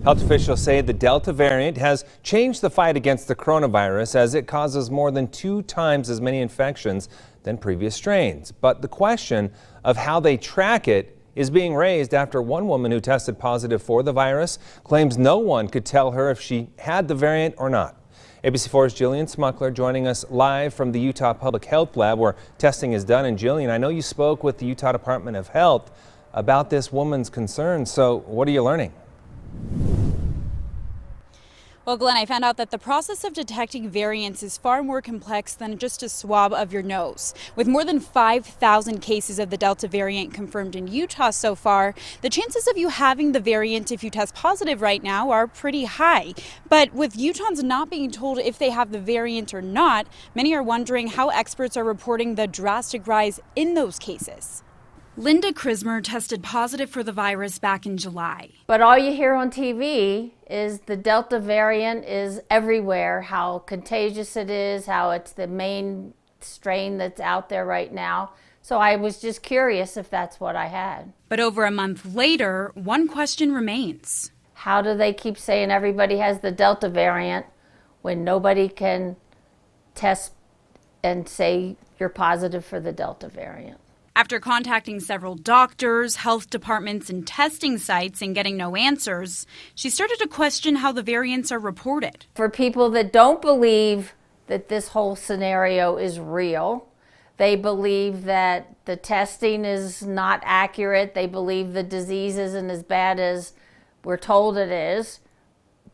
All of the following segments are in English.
Health officials say the Delta variant has changed the fight against the coronavirus as it causes more than 2 times as many infections than previous strains. But the question of how they track it is being raised after one woman who tested positive for the virus claims no one could tell her if she had the variant or not. ABC4's Jillian Smuckler joining us live from the Utah Public Health Lab where testing is done. And Jillian, I know you spoke with the Utah Department of Health about this woman's concerns. So what are you learning? Well, Glenn, I found out that the process of detecting variants is far more complex than just a swab of your nose. With more than 5,000 cases of the Delta variant confirmed in Utah so far, the chances of you having the variant if you test positive right now are pretty high. But with Utahns not being told if they have the variant or not, many are wondering how experts are reporting the drastic rise in those cases. Linda Krismer tested positive for the virus back in July. But all you hear on TV is the Delta variant is everywhere, how contagious it is, how it's the main strain that's out there right now. So I was just curious if that's what I had. But over a month later, one question remains. How do they keep saying everybody has the Delta variant when nobody can test and say you're positive for the Delta variant? After contacting several doctors, health departments, and testing sites and getting no answers, she started to question how the variants are reported. For people that don't believe that this whole scenario is real, they believe that the testing is not accurate, they believe the disease isn't as bad as we're told it is,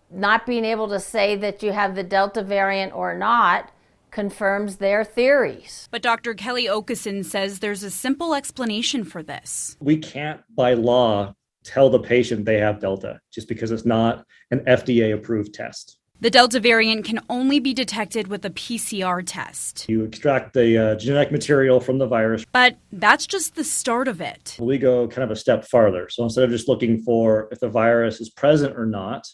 not being able to say that you have the Delta variant or not confirms their theories. But Dr. Kelly Okeson says there's a simple explanation for this. We can't, by law, tell the patient they have Delta just because it's not an FDA-approved test. The Delta variant can only be detected with a PCR test. You extract the genetic material from the virus. But that's just the start of it. We go kind of a step farther. So instead of just looking for if the virus is present or not,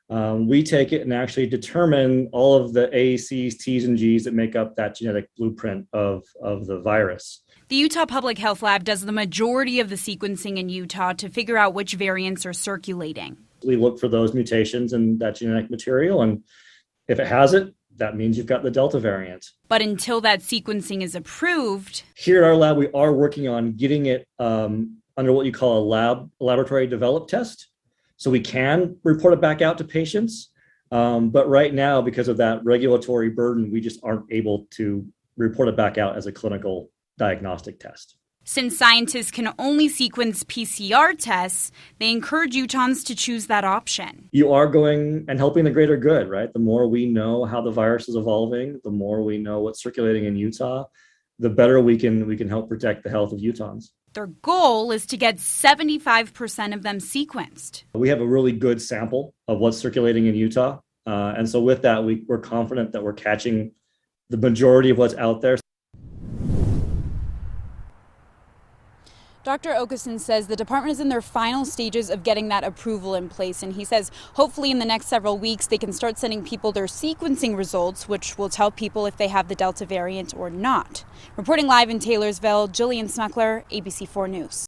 we take it and actually determine all of the ACs, Ts, and Gs that make up that genetic blueprint of the virus. The Utah Public Health Lab does the majority of the sequencing in Utah to figure out which variants are circulating. We look for those mutations in that genetic material, and if it has it, that means you've got the Delta variant. But until that sequencing is approved, here at our lab, we are working on getting it under what you call a laboratory developed test. So we can report it back out to patients. But right now, because of that regulatory burden, we just aren't able to report it back out as a clinical diagnostic test. Since scientists can only sequence PCR tests, they encourage Utahns to choose that option. You are going and helping the greater good, right? The more we know how the virus is evolving, the more we know what's circulating in Utah, the better we can help protect the health of Utahns. Their goal is to get 75% of them sequenced. We have a really good sample of what's circulating in Utah. And so with that, we're confident that we're catching the majority of what's out there. Dr. Okeson says the department is in their final stages of getting that approval in place. And he says hopefully in the next several weeks, they can start sending people their sequencing results, which will tell people if they have the Delta variant or not. Reporting live in Taylorsville, Jillian Smuckler, ABC4 News.